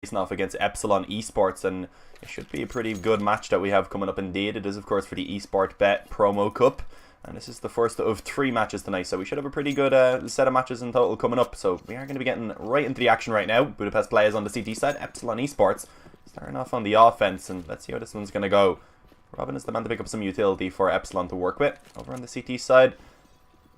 facing off against Epsilon Esports, and it should be a pretty good match that we have coming up indeed. It is, of course, for the Esport Bet Promo Cup, and this is the first of 3 matches tonight, so we should have a pretty good set of matches in total coming up. So we are going to be getting right into the action right now. Budapest players on the CT side, Epsilon Esports starting off on the offense, and let's see how this one's going to go. Robin is the man to pick up some utility for Epsilon to work with. Over on the CT side,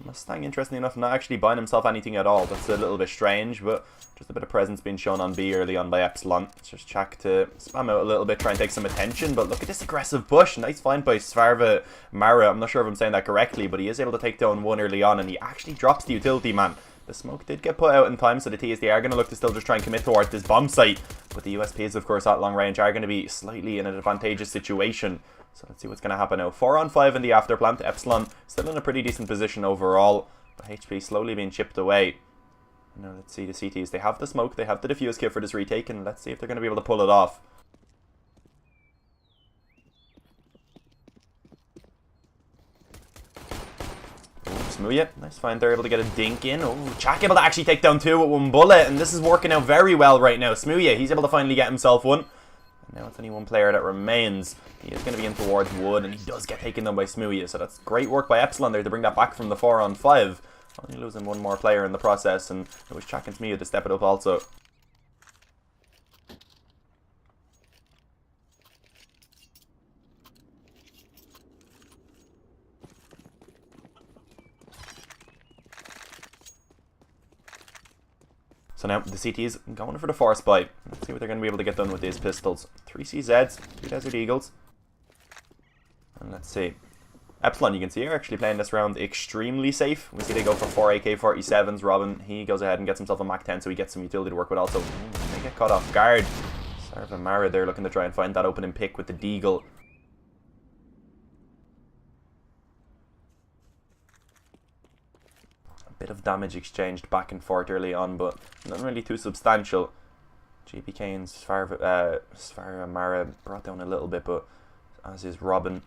Mustang, interestingly enough, not actually buying himself anything at all. That's a little bit strange, but just a bit of presence being shown on B early on by Epsilon. It's just Chak to spam out a little bit, try and take some attention, but look at this aggressive push. Nice find by Svarva Mara. I'm not sure if I'm saying that correctly, but he is able to take down one early on, and he actually drops the utility man. The smoke did get put out in time, so the TSD are going to look to still just try and commit towards this bomb site. But the USPs, of course, at long range are going to be slightly in an advantageous situation. So let's see what's going to happen now. 4 on 5 in the after plant. Epsilon still in a pretty decent position overall, but HP slowly being chipped away. Now let's see the CTs. They have the smoke, they have the defuse kit for this retake, and let's see if they're going to be able to pull it off. Smoothie, nice find. They're able to get a dink in. Oh, Chak able to actually take down 2 with 1 bullet, and this is working out very well right now. Smoothie, he's able to finally get himself one. And now it's only 1 player that remains. He is going to be in towards Wood, and he does get taken down by Smoothie, so that's great work by Epsilon there to bring that back from the 4 on 5. Only losing 1 more player in the process, and it was Chak and Smoothie to step it up also. So now the CT's going for the force buy. Let's see what they're going to be able to get done with these pistols. 3 CZs, 2 Desert Eagles. And let's see. Epsilon, you can see, are actually playing this round extremely safe. We see they go for 4 AK-47s. Robin, he goes ahead and gets himself a MAC-10, so he gets some utility to work with also. They get caught off guard. Sarva Mara, they're looking to try and find that opening pick with the Deagle. Bit of damage exchanged back and forth early on, but nothing really too substantial. GPK and Svarva Mara brought down a little bit, but as is Robin.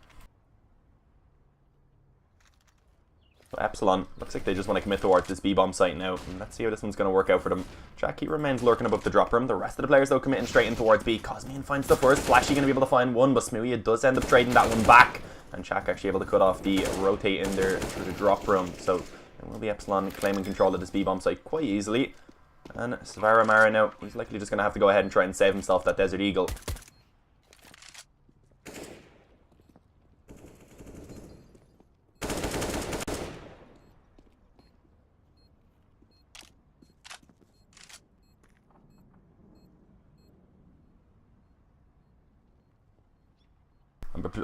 So Epsilon, looks like they just want to commit towards this B-bomb site now, and let's see how this one's going to work out for them. Jackie remains lurking above the drop room. The rest of the players, though, committing straight in towards B. Cosmian finds the first. Flashy going to be able to find one, but Smoothie does end up trading that one back, and Chak actually able to cut off the rotate in there through the drop room. So it will be Epsilon claiming control of this B-bomb site quite easily. And Svarva Mara now, he's likely just going to have to go ahead and try and save himself that Desert Eagle.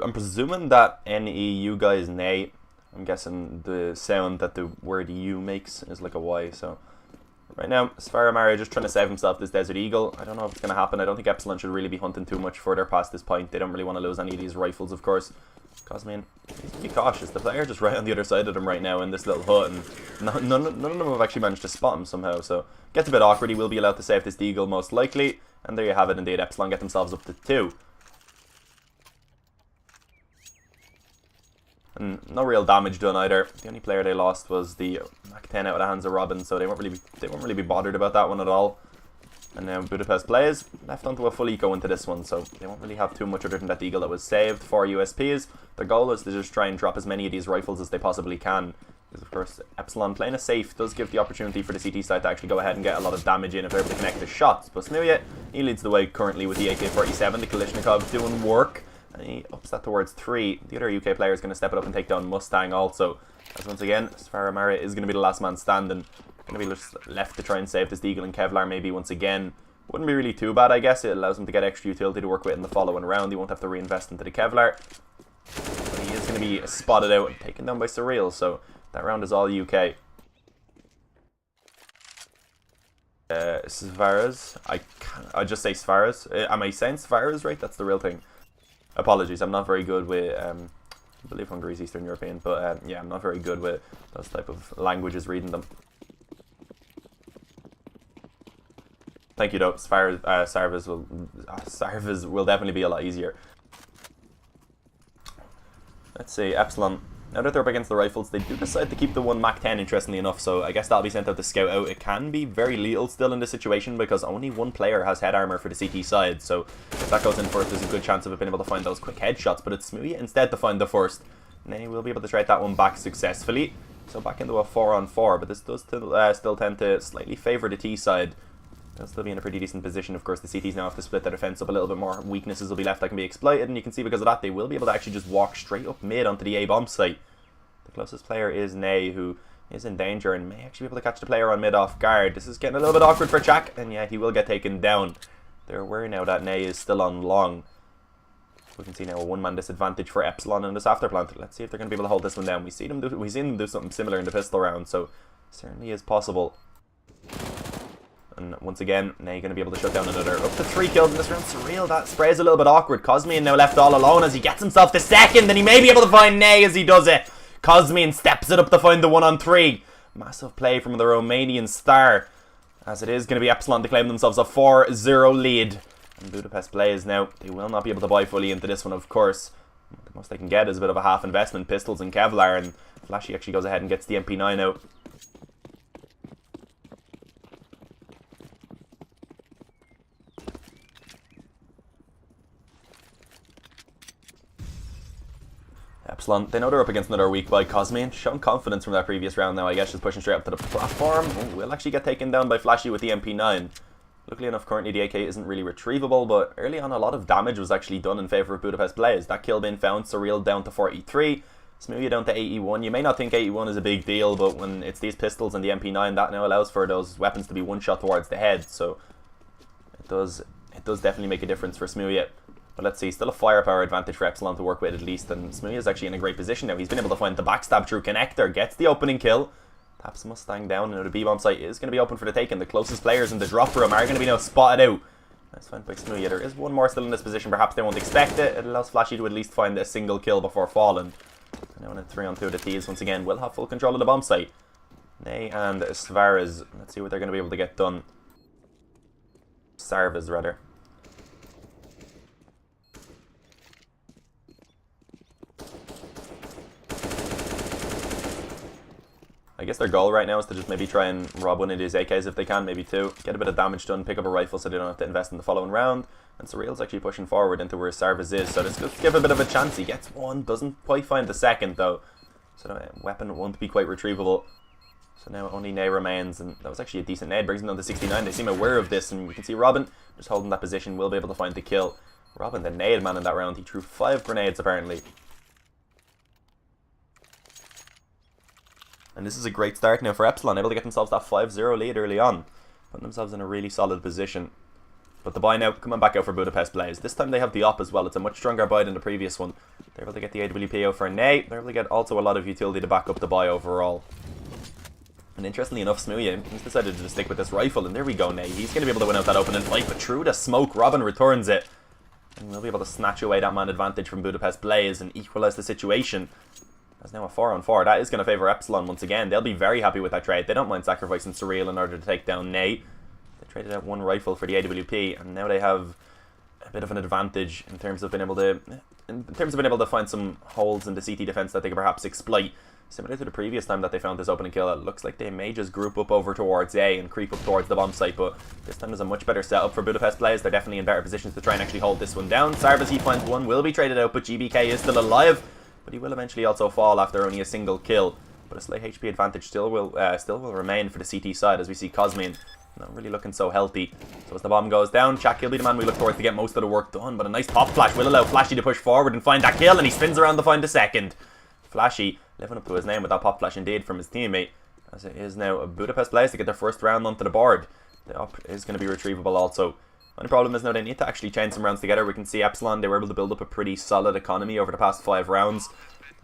I'm presuming that NEU guy is nay. I'm guessing the sound that the word U makes is like a Y, so right now, Svarva Mara just trying to save himself this Desert Eagle. I don't know if it's going to happen. I don't think Epsilon should really be hunting too much further past this point. They don't really want to lose any of these rifles, of course. Cosmian, he's be cautious. The player just right on the other side of them right now in this little hut, and none of them have actually managed to spot him somehow, so gets a bit awkward. He will be allowed to save this Deagle most likely, and there you have it indeed. Epsilon get themselves up to 2. And no real damage done either. The only player they lost was the MAC-10 out of the hands of Robin, so they won't really be bothered about that one at all. And now Budapest plays left onto a full eco into this one, so they won't really have too much other than that Eagle that was saved for USPs. Their goal is to just try and drop as many of these rifles as they possibly can. Because of course Epsilon playing it safe does give the opportunity for the CT side to actually go ahead and get a lot of damage in if they're able to connect the shots. But Smoothie, he leads the way currently with the AK-47, the Kalashnikov doing work. And he ups that towards 3. The other UK player is going to step it up and take down Mustang also. As once again, Svarva Mara is going to be the last man standing. Going to be left to try and save this Deagle and Kevlar maybe once again. Wouldn't be really too bad, I guess. It allows him to get extra utility to work with in the following round. He won't have to reinvest into the Kevlar. But he is going to be spotted out and taken down by Surreal. So that round is all UK. Svaras. I just say Svaras. Am I saying Svaras right? That's the real thing. Apologies, I'm not very good with, I believe Hungary is Eastern European, but yeah, I'm not very good with those type of languages, reading them. Thank you though, Sarvas will definitely be a lot easier. Let's see, Epsilon Now that they're up against the rifles, they do decide to keep the one Mach 10, interestingly enough, so I guess that'll be sent out to scout out. It can be very lethal still in this situation because only one player has head armor for the CT side, so if that goes in first, there's a good chance of it being able to find those quick headshots, but it's Smooya instead to find the first. Nay will be able to trade that one back successfully, so back into a 4-on-4, but this does still tend to slightly favour the T side. They'll still be in a pretty decent position. Of course, the CTs now have to split their defense up a little bit more. Weaknesses will be left that can be exploited, and you can see because of that, they will be able to actually just walk straight up mid onto the A-bomb site. The closest player is Nay, who is in danger and may actually be able to catch the player on mid off guard. This is getting a little bit awkward for Chak, and yeah, he will get taken down. They're aware now that Nay is still on long. We can see now a one-man disadvantage for Epsilon in this afterplant. Let's see if they're going to be able to hold this one down. We've seen them do something similar in the pistol round, so certainly is possible. And once again, Nay going to be able to shut down another. Up to 3 kills in this round. Surreal, that spray is a little bit awkward. Cosmian now left all alone as he gets himself the second, and he may be able to find Nay as he does it. Cosmian steps it up to find the 1-on-3. Massive play from the Romanian star, as it is going to be Epsilon to claim themselves a 4-0 lead. And Budapest plays now. They will not be able to buy fully into this one, of course. The most they can get is a bit of a half investment, pistols and Kevlar, and Flashy actually goes ahead and gets the MP9 out. Epsilon, they know they're up against another weak by Cosmian. Shown confidence from that previous round now, I guess, just pushing straight up to the platform. Oh, will actually get taken down by Flashy with the MP9. Luckily enough, currently the AK isn't really retrievable, but early on a lot of damage was actually done in favour of Budapest players. That kill being found, Surreal down to 43, Smooya down to 81. You may not think 81 is a big deal, but when it's these pistols and the MP9, that now allows for those weapons to be one shot towards the head, so it does definitely make a difference for Smooya. But let's see, still a firepower advantage for Epsilon to work with at least, and Smooya is actually in a great position now. He's been able to find the backstab through connector, gets the opening kill, taps Mustang down, and the B-bomb site is going to be open for the taking. The closest players in the drop room are going to be now spotted out. Nice find by Smooya. There is one more still in this position, perhaps they won't expect it. It allows Flashy to at least find a single kill before falling. And now in a 3-on-2, the Thieves once again will have full control of the bomb site. Nay and Svarez, let's see what they're going to be able to get done. Sarvez, rather. I guess their goal right now is to just maybe try and rob one of these AKs if they can, maybe 2. Get a bit of damage done, pick up a rifle so they don't have to invest in the following round. And Surreal's actually pushing forward into where Sarvis is, so let's give a bit of a chance. He gets one, doesn't quite find the second though. So the weapon won't be quite retrievable. So now only Nay remains, and that was actually a decent nade, brings them down to 69. They seem aware of this, and you can see Robin just holding that position, will be able to find the kill. Robin, the nade man in that round, he threw 5 grenades apparently. And this is a great start now for Epsilon, able to get themselves that 5-0 lead early on. Putting themselves in a really solid position. But the buy now, coming back out for Budapest plays. This time they have the op as well. It's a much stronger buy than the previous one. They're able to get the AWP out for Nay. They're able to get also a lot of utility to back up the buy overall. And interestingly enough, Smooya, he's decided to just stick with this rifle. And there we go, Nay. He's going to be able to win out that opening fight. But through the smoke, Robin returns it. And we'll be able to snatch away that man advantage from Budapest Blaze and equalise the situation. There's now a 4-on-4. That is going to favour Epsilon once again. They'll be very happy with that trade. They don't mind sacrificing Surreal in order to take down Nay. They traded out 1 rifle for the AWP, and now they have a bit of an advantage in terms of being able to find some holes in the CT defense that they can perhaps exploit. Similar to the previous time that they found this opening kill, it looks like they may just group up over towards A and creep up towards the bomb site, but this time there's a much better setup for Budapest players. They're definitely in better positions to try and actually hold this one down. Sarvis, he finds one, will be traded out, but GBK is still alive. But he will eventually also fall after only a single kill. But a slight HP advantage still will remain for the CT side, as we see Cosmian not really looking so healthy. So as the bomb goes down, Chak will be the man we look towards to get most of the work done. But a nice pop flash will allow Flashy to push forward and find that kill, and he spins around to find the second. Flashy living up to his name with that pop flash indeed from his teammate. As it is now a Budapest plays to get their first round onto the board. The up is going to be retrievable also. Only problem is now they need to actually chain some rounds together. We can see Epsilon, they were able to build up a pretty solid economy over the past 5 rounds.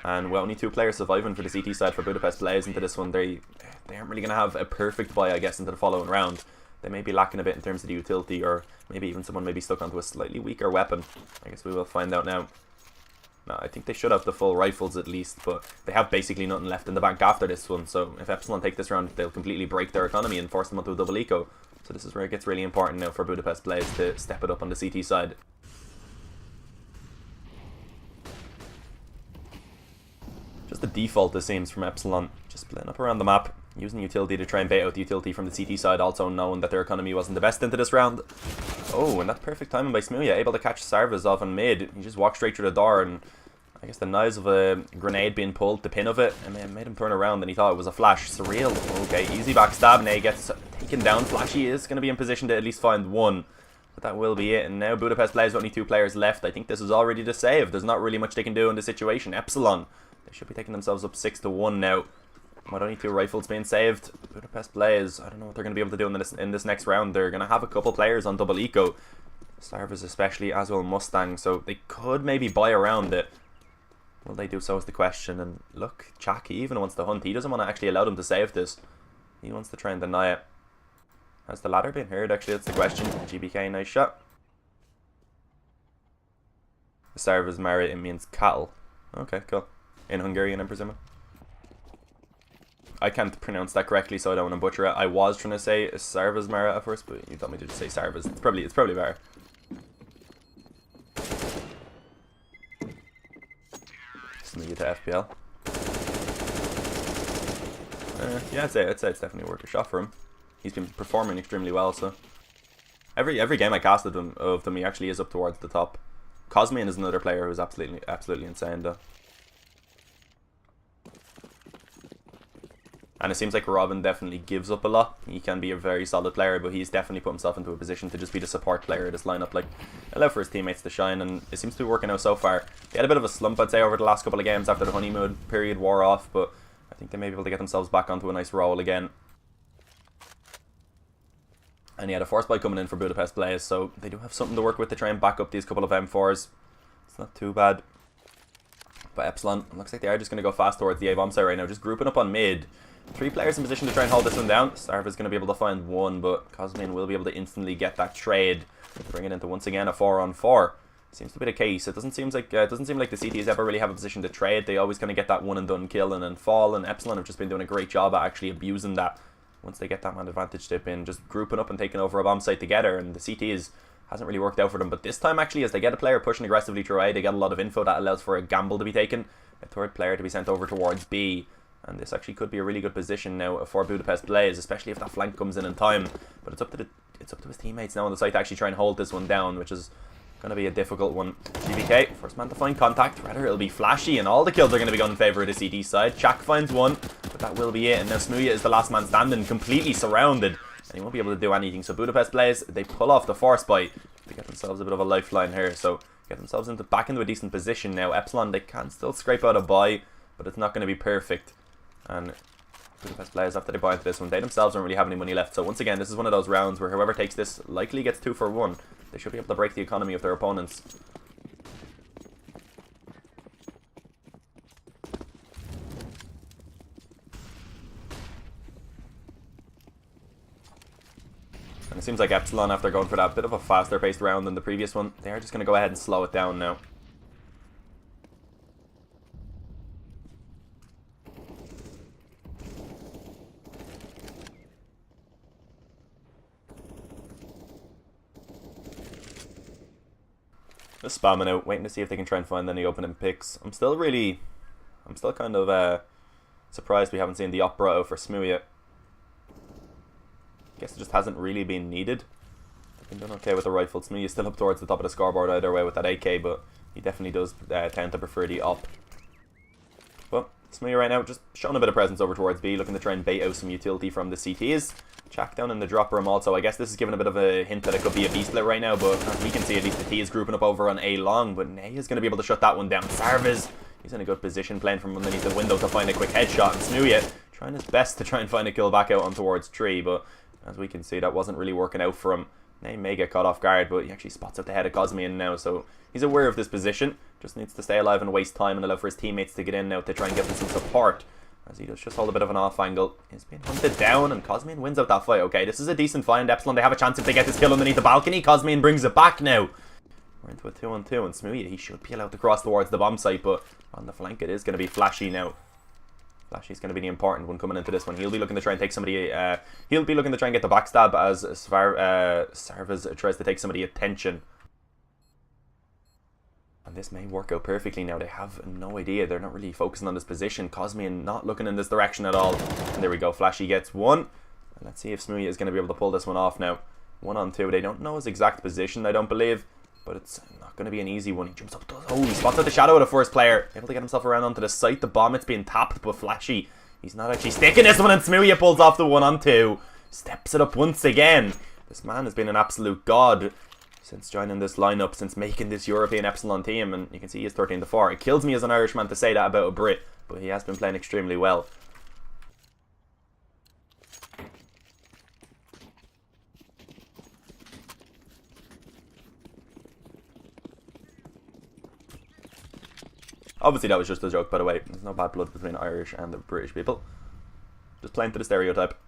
And with only 2 players surviving for the CT side for Budapest plays into this one, they aren't really going to have a perfect buy, I guess, into the following round. They may be lacking a bit in terms of the utility, or maybe even someone may be stuck onto a slightly weaker weapon. I guess we will find out now. No, I think they should have the full rifles at least, but they have basically nothing left in the bank after this one. So if Epsilon take this round, they'll completely break their economy and force them onto a double eco. So this is where it gets really important now for Budapest players to step it up on the CT side. Just a default, it seems, from Epsilon. Just splitting up around the map, using utility to try and bait out the utility from the CT side, also knowing that their economy wasn't the best into this round. Oh, and that's perfect timing by Smooya, able to catch Sarvis off in mid. He just walked straight through the door, and I guess the noise of a grenade being pulled, the pin of it, and it made him turn around, and he thought it was a flash. Surreal. Okay, easy backstab. Nay gets taken down. Flashy is going to be in position to at least find one. But that will be it. And now Budapest plays with only 2 players left. I think this is already the save. There's not really much they can do in this situation. Epsilon, they should be taking themselves up 6-1 now. With only 2 rifles being saved. Budapest plays, I don't know what they're going to be able to do in this next round. They're going to have a couple players on double eco. Starvers especially, as well Mustang. So they could maybe buy around it. Will they do so is the question. And look, Chak, he even wants to hunt. He doesn't want to actually allow them to save this. He wants to try and deny it. Has the ladder been heard? Actually, that's the question. GBK, nice shot. The Sarvas Mara, it means cattle. Okay, cool. In Hungarian, I'm presuming. I can't pronounce that correctly, so I don't want to butcher it. I was trying to say Sarvas Mara at first, but you told me to just say Sarvas. It's probably better. Smooya to FPL. Yeah, I'd say it's definitely worth a shot for him. He's been performing extremely well, so every game I casted of them, he actually is up towards the top. Cosmian is another player who's absolutely insane, though. And it seems like Robin definitely gives up a lot. He can be a very solid player, but he's definitely put himself into a position to just be the support player of this lineup. Like, allow for his teammates to shine, and it seems to be working out so far. They had a bit of a slump, I'd say, over the last couple of games after the honeymoon period wore off, but I think they may be able to get themselves back onto a nice roll again. And he had a force buy coming in for Budapest plays, so they do have something to work with to try and back up these couple of M4s. It's not too bad. But Epsilon, looks like they are just going to go fast towards the A-bomb site right now, just grouping up on mid. 3 players in position to try and hold this one down. Starv is going to be able to find one, but Cosmian will be able to instantly get that trade. Bring it into, once again, a 4-on-4. Seems to be the case. It doesn't seem like the CTs ever really have a position to trade. They always kind of get that one and done kill and then fall, and Epsilon have just been doing a great job at actually abusing that. Once they get that man advantage dip in, just grouping up and taking over a bomb site together, and the CTs hasn't really worked out for them. But this time, actually, as they get a player pushing aggressively through A, they get a lot of info that allows for a gamble to be taken, a 3rd player to be sent over towards B, and this actually could be a really good position now for Budapest plays, especially if that flank comes in time. But it's up to his teammates now on the site to actually try and hold this one down, which is going to be a difficult one. GBK, first man to find contact. Rather, it'll be Flashy, and all the kills are going to be going in favour of the CT side. Chak finds one, but that will be it. And now Smooya is the last man standing, completely surrounded, and he won't be able to do anything. So Budapest plays, they pull off the force bite to get themselves a bit of a lifeline here. So get themselves back into a decent position now. Epsilon, they can still scrape out a buy, but it's not going to be perfect. And Budapest players, after they buy into this one, they themselves don't really have any money left. So once again, this is one of those rounds where whoever takes this likely gets 2 for 1. They should be able to break the economy of their opponents. And it seems like Epsilon, after going for that bit of a faster paced round than the previous one, they are just going to go ahead and slow it down now. Just spamming out, waiting to see if they can try and find any opening picks. I'm still kind of surprised we haven't seen the Opera out for Smooya. Guess it just hasn't really been needed. They've been doing okay with the rifle. Smooya's still up towards the top of the scoreboard either way with that AK, but he definitely does tend to prefer the Op. But Smooya right now just showing a bit of presence over towards B, looking to try and bait out some utility from the CTs. Chak down in the drop room also. I guess this is giving a bit of a hint that it could be a B split right now, but as we can see, at least the T is grouping up over on A long, but Nay is going to be able to shut that one down. Sarvis, he's in a good position, playing from underneath the window to find a quick headshot, and Smooya trying his best to try and find a kill back out on towards 3, but as we can see, that wasn't really working out for him. Nay may get caught off guard, but he actually spots up the head of Cosmian now, so he's aware of this position, just needs to stay alive and waste time and allow for his teammates to get in now to try and give him some support. As he does just hold a bit of an off angle. He's being hunted down, and Cosmian wins out that fight. Okay, this is a decent find. Epsilon, they have a chance if they get this kill underneath the balcony. Cosmian brings it back now. We're into a 2-on-2, and Smooya, he should be allowed to cross towards the bomb site, but on the flank it is going to be Flashy now. Flashy's going to be the important one coming into this one. He'll be looking to try and take somebody, he'll be looking to try and get the backstab as Sarvis tries to take somebody attention. And this may work out perfectly now. They have no idea. They're not really focusing on this position. Cosmian not looking in this direction at all. And there we go. Flashy gets one. And let's see if Smooya is going to be able to pull this one off now. 1-on-2. They don't know his exact position, I don't believe. But it's not going to be an easy one. He jumps up. Oh, he spots out the shadow of the first player. Able to get himself around onto the site. The bomb, it's being tapped, but Flashy, he's not actually sticking this one. And Smooya pulls off the 1-on-2. Steps it up once again. This man has been an absolute god since joining this lineup, since making this European Epsilon team, and you can see he's 13-4. It kills me as an Irishman to say that about a Brit, but he has been playing extremely well. Obviously that was just a joke, by the way. There's no bad blood between Irish and the British people. Just playing to the stereotype.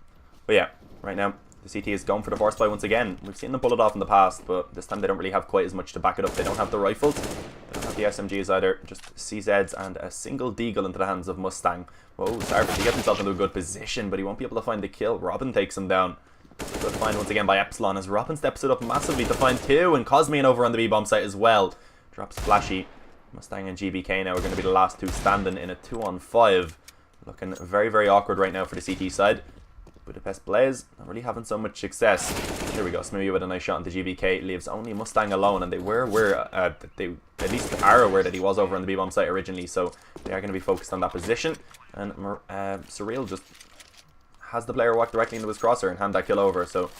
But yeah, right now the CT is going for the force play once again. We've seen them pull it off in the past, but this time they don't really have quite as much to back it up. They don't have the rifles, they don't have the SMGs either. Just CZs and a single deagle into the hands of Mustang. Whoa, Sarvis, he gets himself into a good position, but he won't be able to find the kill. Robin takes him down. Good find once again by Epsilon as Robin steps it up massively to find two, and Cosmian over on the B-bomb site as well. Drops Flashy. Mustang and GBK now are going to be the last two standing in a 2-on-5. Looking very, very awkward right now for the CT side. Budapest Blaze not really having so much success. Here we go. Smooya with a nice shot on the GBK. Leaves only Mustang alone, and they were aware, they at least are aware that he was over on the B-bomb site originally, so they are going to be focused on that position. And Surreal just has the player walk directly into his crosser and hand that kill over. So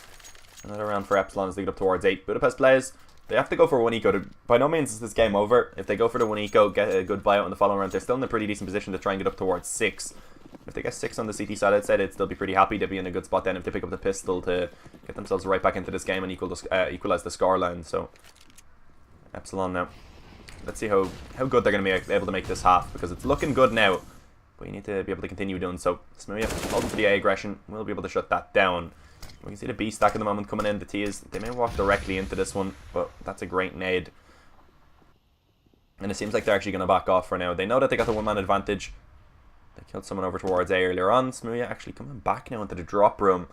another round for Epsilon as they get up towards 8. Budapest Blaze, they have to go for 1 eco. By no means is this game over. If they go for the 1 eco, get a good buyout in the following round, they're still in a pretty decent position to try and get up towards 6. If they get 6 on the CT side, I'd say they'd still be pretty happy. They'd be in a good spot then if they pick up the pistol to get themselves right back into this game and equalize the scoreline. So Epsilon now. Let's see how good they're going to be able to make this half, because it's looking good now. But you need to be able to continue doing so. Smooya holding for the A aggression. We'll be able to shut that down. We can see the B stack at the moment coming in. The T is, they may walk directly into this one, but that's a great nade. And it seems like they're actually going to back off for now. They know that they got the 1-man advantage. They killed someone over towards A earlier on. Smooya actually coming back now into the drop room.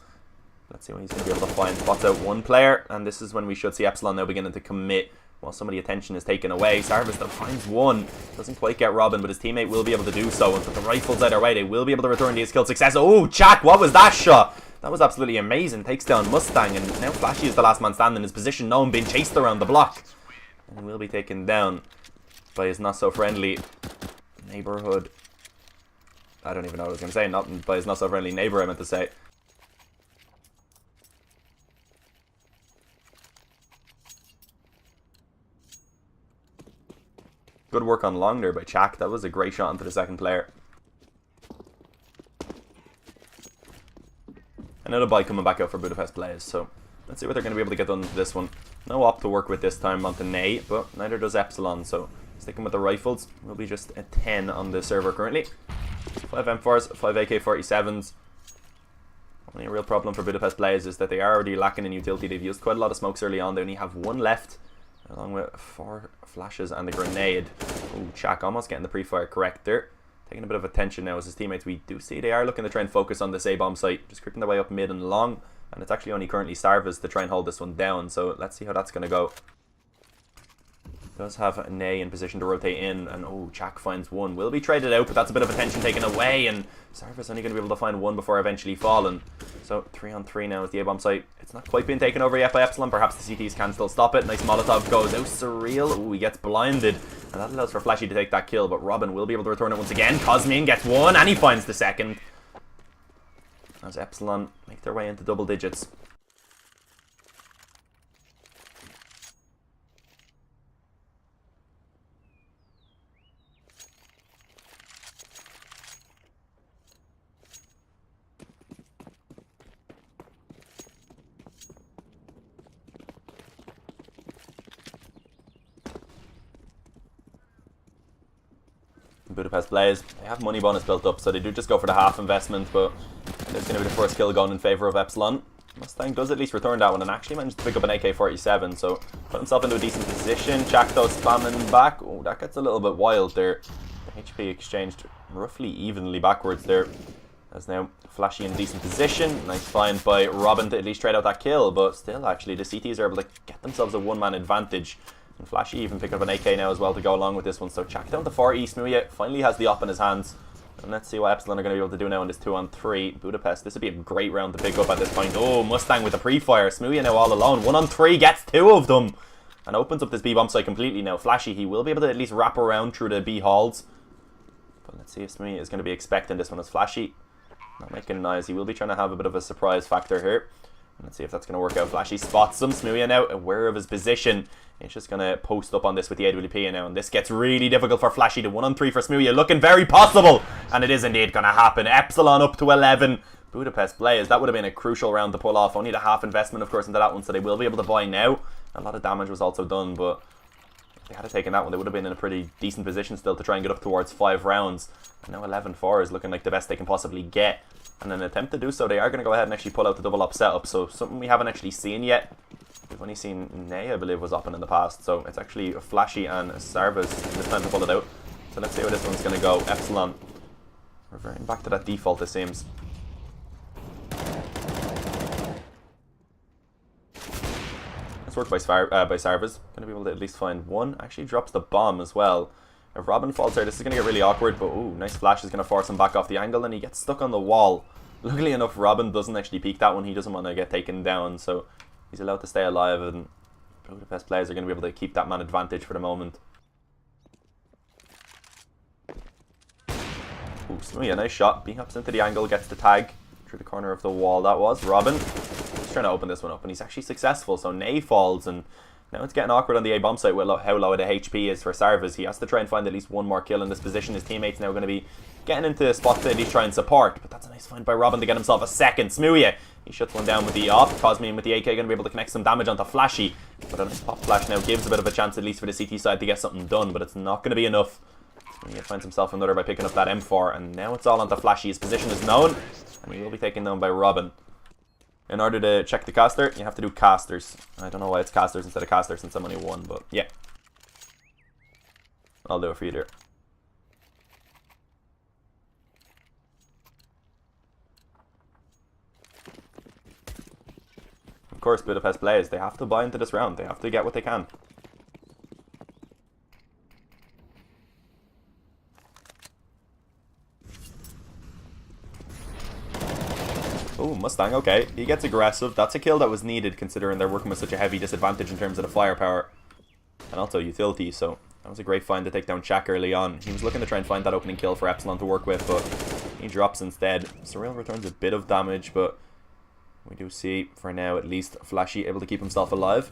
Let's see what he's going to be able to find. Spots out one player, and this is when we should see Epsilon now beginning to commit while some of the attention is taken away. Sarvis though finds one. Doesn't quite get Robin, but his teammate will be able to do so. And with the rifles either way, they will be able to return these kill success. Oh, Jack, what was that shot? That was absolutely amazing. Takes down Mustang, and now Flashy is the last man standing in his position now and being chased around the block. And will be taken down by his not-so-friendly neighborhood. I don't even know what I was going to say. Not by his not-so-friendly neighbor, I meant to say. Good work on long there by Chak. That was a great shot into the second player. Another bike coming back out for Budapest Blaze, so let's see what they're going to be able to get done with this one. No op to work with this time onto Nay, but neither does Epsilon, so sticking with the rifles. We'll be just a 10 on the server currently. 5 M4s, 5 AK-47s. Only a real problem for Budapest Blaze is that they are already lacking in utility. They've used quite a lot of smokes early on. They only have 1 left, along with 4 flashes and a grenade. Oh, Chak almost getting the pre-fire correct there. Taking a bit of attention now as his teammates. We do see they are looking to try and focus on this A-bomb site. Just creeping their way up mid and long. And it's actually only currently Sarvis to try and hold this one down. So let's see how that's going to go. Does have Nay in position to rotate in. And oh, Chak finds one. Will be traded out, but that's a bit of attention taken away. And Sarvis only going to be able to find one before eventually falling. So 3-on-3 now is the A-bomb site. It's not quite being taken over yet by Epsilon. Perhaps the CTs can still stop it. Nice Molotov goes out. Surreal. Oh, he gets blinded. And that allows for Flashy to take that kill. But Robin will be able to return it once again. Cosmian gets one. And he finds the second. As Epsilon make their way into double digits. Budapest Blaze, they have money bonus built up, so they do just go for the half investment, but there's going to be the first kill going in favour of Epsilon. Mustang does at least return that one and actually managed to pick up an AK-47, so put himself into a decent position. Chak though spamming back. Oh, that gets a little bit wild there. The HP exchanged roughly evenly backwards there. As now Flashy in decent position. Nice find by Robin to at least trade out that kill, but still actually the CTs are able to get themselves a 1-man advantage. And Flashy even pick up an AK now as well to go along with this one. So check down the 4 East. Smooya finally has the op in his hands. And let's see what Epsilon are going to be able to do now in this 2-on-3. Budapest, this would be a great round to pick up at this point. Oh, Mustang with the pre-fire. Smooya now all alone. 1-on-3, gets 2 of them. And opens up this B-bomb site completely now. Flashy, he will be able to at least wrap around through the B halls. But let's see if Smooya is going to be expecting this one as Flashy. Not making noise. He will be trying to have a bit of a surprise factor here. Let's see if that's going to work out. Flashy spots him. Smooya now aware of his position. He's just going to post up on this with the AWP now. And this gets really difficult for Flashy. The 1-on-3 for Smooya looking very possible. And it is indeed going to happen. Epsilon up to 11. Budapest Blaze. That would have been a crucial round to pull off. Only the half investment, of course, into that one. So they will be able to buy now. A lot of damage was also done. But if they had taken that one, they would have been in a pretty decent position still to try and get up towards 5 rounds. And now 11-4 is looking like the best they can possibly get. And in an attempt to do so, they are going to go ahead and actually pull out the double op setup. So something we haven't actually seen yet. We've only seen Nay, I believe, was up in the past. So it's actually Flashy and Sarvis this time to pull it out. So let's see how this one's going to go. Epsilon reverting back to that default, it seems. Nice work by Sarvis. Going to be able to at least find one. Actually drops the bomb as well. If Robin falls there, this is going to get really awkward. But ooh, nice flash is going to force him back off the angle. And he gets stuck on the wall. Luckily enough, Robin doesn't actually peek that one. He doesn't want to get taken down. So he's allowed to stay alive, and Budapest players are going to be able to keep that man advantage for the moment. Ooh, Smooya, nice shot. Being hops into the angle, gets the tag through the corner of the wall. That was Robin. He's trying to open this one up, and he's actually successful. So Nay falls, and now it's getting awkward on the A-bomb site with how low the HP is for Sarvis. He has to try and find at least one more kill in this position. His teammates now going to be getting into spots to at least try and support. But that's a nice find by Robin to get himself a second. Smooya, he shuts one down with the op. Cosmian with the AK going to be able to connect some damage onto Flashy. But a nice pop flash now gives a bit of a chance at least for the CT side to get something done. But it's not going to be enough. Smooya finds himself another by picking up that M4. And now it's all onto Flashy. His position is known. And he will be taken down by Robin. In order to check the caster, you have to do casters. I don't know why it's casters instead of casters since I'm only one, but yeah. I'll do it for you there. Of course, Budapest Blaze, they have to buy into this round. They have to get what they can. Oh, Mustang, okay. He gets aggressive. That's a kill that was needed considering they're working with such a heavy disadvantage in terms of the firepower. And also utility, so that was a great find to take down Shaq early on. He was looking to try and find that opening kill for Epsilon to work with, but he drops instead. Surreal returns a bit of damage, but we do see, for now at least, Flashy able to keep himself alive.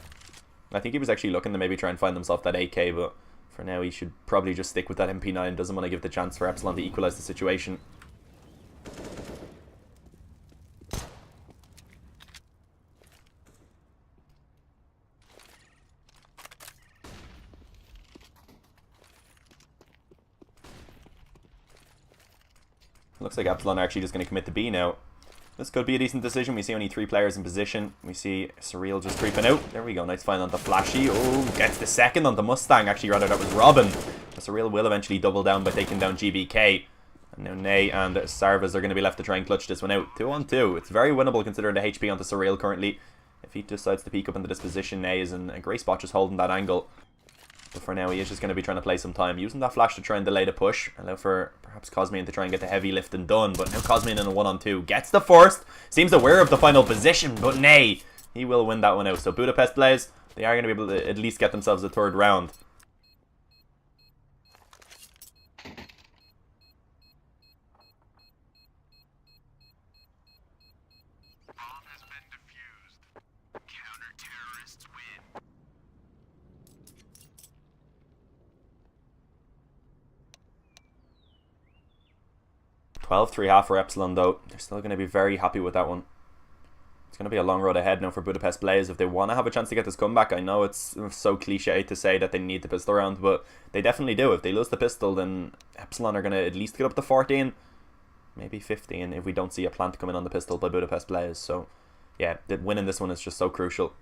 I think he was actually looking to maybe try and find himself that AK, but for now he should probably just stick with that MP9. Doesn't want to give the chance for Epsilon to equalize the situation. Looks like Epsilon are actually just going to commit to B now. This could be a decent decision. We see only 3 players in position. We see Surreal just creeping out. There we go. Nice find on the Flashy. Oh, gets the second on the Mustang. Actually, rather, that was Robin. The Surreal will eventually double down by taking down GBK. And now Nay and Sarvis are going to be left to try and clutch this one out. 2-on-2. It's very winnable considering the HP onto Surreal currently. If he decides to peek up into this position, Nay is in a great spot just holding that angle. But for now, he is just going to be trying to play some time. Using that flash to try and delay the push. Allow for perhaps Cosmian to try and get the heavy lifting done. But now Cosmian in a 1-on-2. Gets the first. Seems aware of the final position. But nay, he will win that one out. So Budapest Blaze, they are going to be able to at least get themselves a 3rd round. Bomb has been defused. Counter-terrorists win. 12-3 half for Epsilon though. They're still going to be very happy with that one. It's going to be a long road ahead now for Budapest Blaze if they want to have a chance to get this comeback. I know it's so cliche to say that they need the pistol round, but they definitely do. If they lose the pistol, then Epsilon are going to at least get up to 14, maybe 15 if we don't see a plant come in on the pistol by Budapest Blaze. So yeah, winning this one is just so crucial.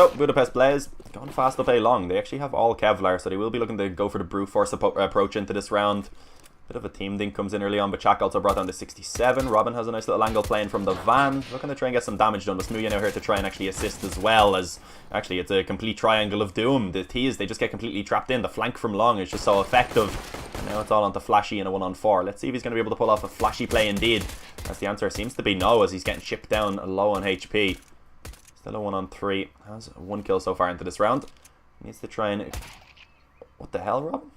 So, Budapest Blaze, going fast up A long. They actually have all Kevlar, so they will be looking to go for the brute force approach into this round. Bit of a team dink comes in early on, but Chak also brought down to 67. Robin has a nice little angle playing from the van. Looking to try and get some damage done. But Smooya now here to try and actually assist as well, as actually it's a complete triangle of doom. The T's, they just get completely trapped in. The flank from long is just so effective. And now it's all onto Flashy in a 1-on-4. Let's see if he's going to be able to pull off a flashy play indeed. As the answer seems to be no, as he's getting chipped down low on HP. Still a 1-on-3. Has 1 kill so far into this round. He needs to try and... What the hell, Robin?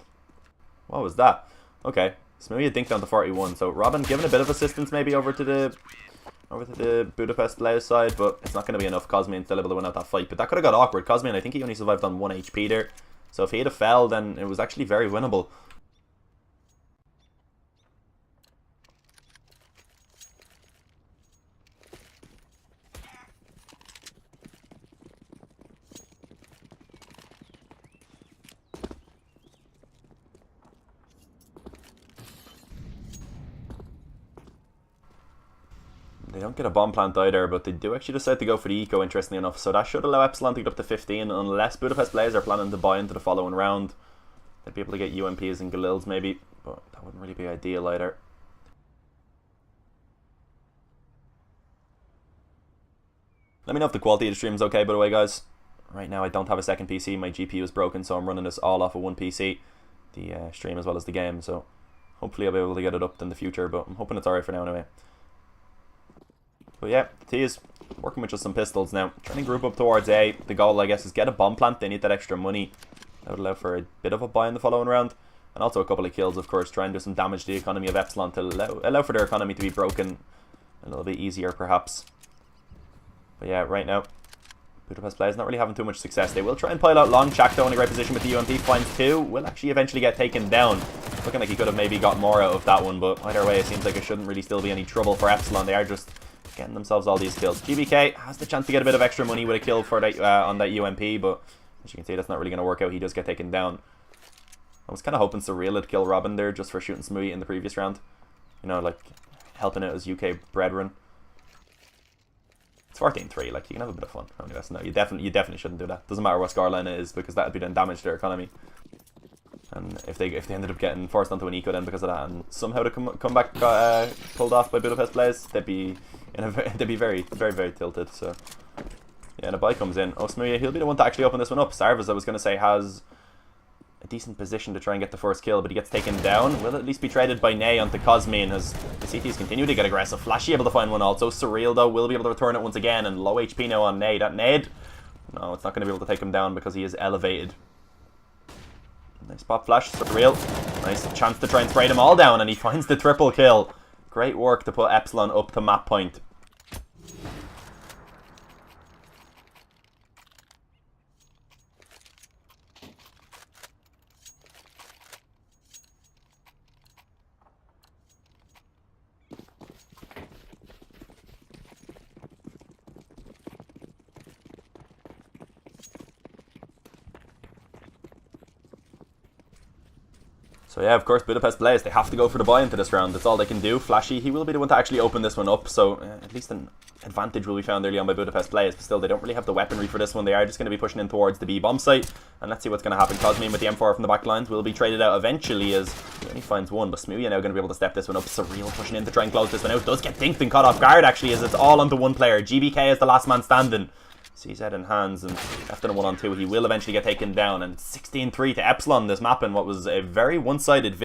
What was that? Okay. Smooya dinked down to 41. So Robin giving a bit of assistance maybe over to the Budapest Blaze side, but it's not going to be enough. Cosmian still able to win out that fight. But that could have got awkward. Cosmian, I think he only survived on 1 HP there. So if he had fell, then it was actually very winnable. They don't get a bomb plant either, but they do actually decide to go for the eco, interestingly enough. So that should allow Epsilon to get up to 15, unless Budapest Blaze are planning to buy into the following round. They'd be able to get UMPs and Galils maybe, but that wouldn't really be ideal either. Let me know if the quality of the stream is okay, by the way, guys. Right now I don't have a second PC, my GPU is broken, so I'm running this all off of one PC. The stream as well as the game, so hopefully I'll be able to get it up in the future, but I'm hoping it's alright for now anyway. But yeah, the T is working with just some pistols now. Trying to group up towards A. The goal, I guess, is get a bomb plant. They need that extra money. That would allow for a bit of a buy in the following round. And also a couple of kills, of course. Try and do some damage to the economy of Epsilon to allow for their economy to be broken a little bit easier, perhaps. But yeah, right now, Budapest Blaze not really having too much success. They will try and pile out long. Chak, though, in a great position with the UMP. Finds 2. Will actually eventually get taken down. Looking like he could have maybe got more out of that one. But either way, it seems like it shouldn't really still be any trouble for Epsilon. They are just... getting themselves all these kills. GBK has the chance to get a bit of extra money with a kill for that, on that UMP, but as you can see, that's not really going to work out. He does get taken down. I was kind of hoping Surreal would kill Robin there just for shooting Smooya in the previous round. You know, like, helping out his UK brethren. It's 14-3, like, you can have a bit of fun. I mean, no, you definitely shouldn't do that. Doesn't matter what scoreline it is, because that would be doing damage to their economy. And if they ended up getting forced onto an eco then because of that, and somehow the comeback got pulled off by Budapest Blaze, they'd be very, very, very tilted. So yeah, and a buy comes in. Oh, Smooya, he'll be the one to actually open this one up. Sarvas, I was going to say, has a decent position to try and get the first kill, but he gets taken down. Will at least be traded by Nay onto Cosmian as the CTs continue to get aggressive. Flashy able to find one also. Surreal, though, will be able to return it once again, and low HP now on Nay. That Nade, no, it's not going to be able to take him down because he is elevated. Nice pop flash, Surreal. Nice chance to try and spray them all down, and he finds the triple kill. Great work to put Epsilon up to map point. So yeah, of course, Budapest Blaze, they have to go for the buy into this round. That's all they can do. Flashy, he will be the one to actually open this one up. So at least an advantage will be found early on by Budapest Blaze. But still, they don't really have the weaponry for this one. They are just going to be pushing in towards the B bomb site. And let's see what's going to happen. Cosmian with the M4 from the back lines will be traded out eventually as he only finds one. But Smooya now going to be able to step this one up. Surreal pushing in to try and close this one out. Does get dinked and caught off guard actually, as it's all onto one player. GBK is the last man standing. Sees head in hands and left in a 1-on-2. He will eventually get taken down. And 16-3 to Epsilon this map in what was a very one-sided